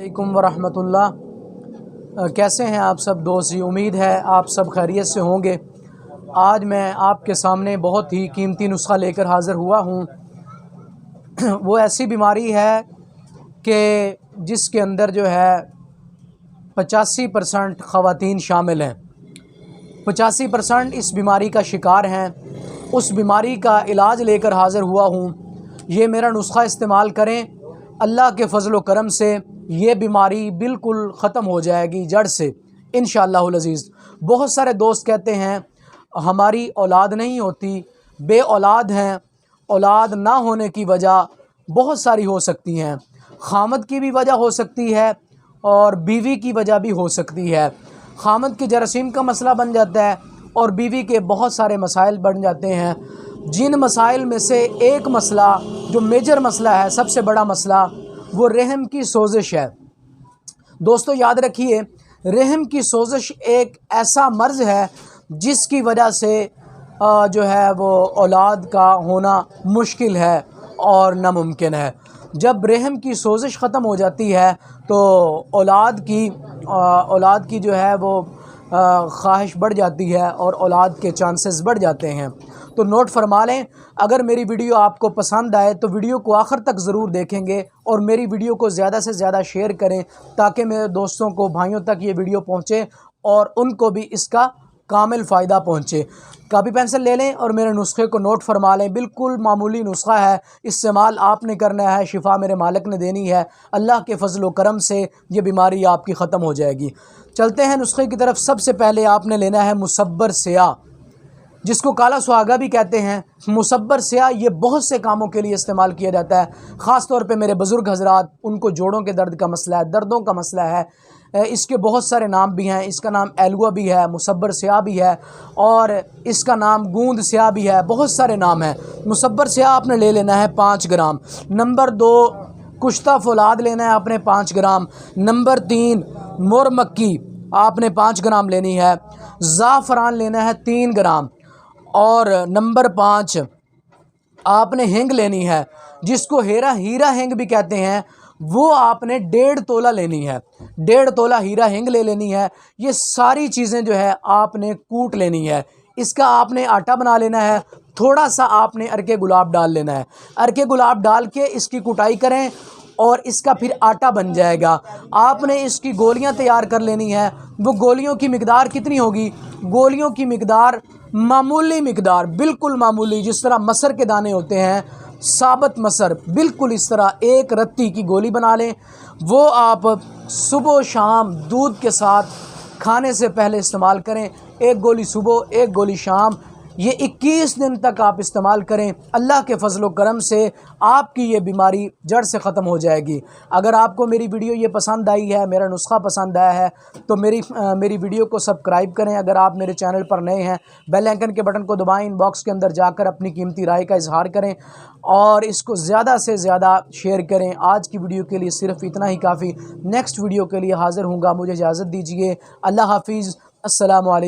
अलैकुम वरहमतुल्लाह। कैसे हैं आप सब दोस्त? उम्मीद है आप सब खैरियत से होंगे। आज मैं आपके सामने बहुत ही कीमती नुस्खा लेकर हाज़िर हुआ हूँ। वो ऐसी बीमारी है कि जिसके अंदर जो है 85% ख़वातीन शामिल हैं। 85% इस बीमारी का शिकार हैं। उस बीमारी का इलाज लेकर हाज़िर हुआ हूँ। ये मेरा नुस्खा इस्तेमाल करें, अल्लाह के फ़ज़ल व करम से ये बीमारी बिल्कुल ख़त्म हो जाएगी जड़ से इंशाअल्लाहुल अज़ीज़। बहुत सारे दोस्त कहते हैं हमारी औलाद नहीं होती, बे औलाद हैं। औलाद ना होने की वजह बहुत सारी हो सकती हैं। खामद की भी वजह हो सकती है और बीवी की वजह भी हो सकती है। खामद के जरासीम का मसला बन जाता है और बीवी के बहुत सारे मसाइल बन जाते हैं। जिन मसाइल में से एक मसला जो मेजर मसला है, सबसे बड़ा मसला, वो रहम की सोजिश है। दोस्तों याद रखिए, रहम की सोजिश एक ऐसा मर्ज़ है जिसकी वजह से जो है वो औलाद का होना मुश्किल है और नामुमकिन है। जब रहम की सोजिश ख़त्म हो जाती है तो औलाद की जो है वो ख्वाहिश बढ़ जाती है और औलाद के चांसेस बढ़ जाते हैं। तो नोट फरमा लें, अगर मेरी वीडियो आपको पसंद आए तो वीडियो को आखिर तक ज़रूर देखेंगे और मेरी वीडियो को ज़्यादा से ज़्यादा शेयर करें ताकि मेरे दोस्तों को, भाइयों तक ये वीडियो पहुँचे और उनको भी इसका कामिल फ़ायदा पहुँचे। कापी पेंसिल ले लें और मेरे नुस्खे को नोट फरमा लें। बिल्कुल मामूली नुस्खा है, इस्तेमाल आपने करना है, शिफा मेरे मालिक ने देनी है। अल्लाह के फ़ज़ल व करम से ये बीमारी आपकी ख़त्म हो जाएगी। चलते हैं नुस्खे की तरफ। सबसे पहले आपने लेना है मुसब्बर स्याह, जिसको काला सुहागा भी कहते हैं। मुसब्बर स्याह ये बहुत से कामों के लिए इस्तेमाल किया जाता है। ख़ास तौर पे मेरे बुज़ुर्ग हज़रात, उनको जोड़ों के दर्द का मसला है, दर्दों का मसला है। इसके बहुत सारे नाम भी हैं। इसका नाम एलुआ भी है, मुसब्बर स्याह भी है और इसका नाम गूंद स्याह भी है। बहुत सारे नाम हैं। मुसब्बर स्याह आपने ले लेना है 5 ग्राम। नंबर 2, कुश्ता फौलाद लेना है आपने 5 ग्राम। नंबर 3, मोर मक्की आपने 5 ग्राम लेनी है। ज़ाफ़रान लेना है 3 ग्राम। और नंबर 5 आपने हिंग लेनी है, जिसको हीरा हिंग भी कहते हैं। वो आपने 1.5 तोला लेनी है। 1.5 तोला हीरा हिंग ले लेनी है। ये सारी चीज़ें जो है आपने कूट लेनी है। इसका आपने आटा बना लेना है। थोड़ा सा आपने अरके गुलाब डाल लेना है। अरके गुलाब डाल के इसकी कुटाई करें और इसका फिर आटा बन जाएगा। आपने इसकी गोलियां तैयार कर लेनी है। वो गोलियों की मिकदार कितनी होगी? गोलियों की मिकदार मामूली मिकदार, बिल्कुल मामूली, जिस तरह मसर के दाने होते हैं, साबत मसर, बिल्कुल इस तरह एक रत्ती की गोली बना लें। वो आप सुबह शाम दूध के साथ खाने से पहले इस्तेमाल करें। एक गोली सुबह, एक गोली शाम। ये 21 दिन तक आप इस्तेमाल करें। अल्लाह के फ़ज़ल व करम से आपकी ये बीमारी जड़ से ख़त्म हो जाएगी। अगर आपको मेरी वीडियो ये पसंद आई है, मेरा नुस्खा पसंद आया है, तो मेरी वीडियो को सब्सक्राइब करें। अगर आप मेरे चैनल पर नए हैं, बेल आइकन के बटन को दबाएं। इनबॉक्स के अंदर जाकर अपनी कीमती राय का इजहार करें और इसको ज़्यादा से ज़्यादा शेयर करें। आज की वीडियो के लिए सिर्फ इतना ही काफ़ी। नेक्स्ट वीडियो के लिए हाज़िर हूँगा। मुझे इजाज़त दीजिए। अल्लाह हाफिज़। अस्सलामु अलैकुम।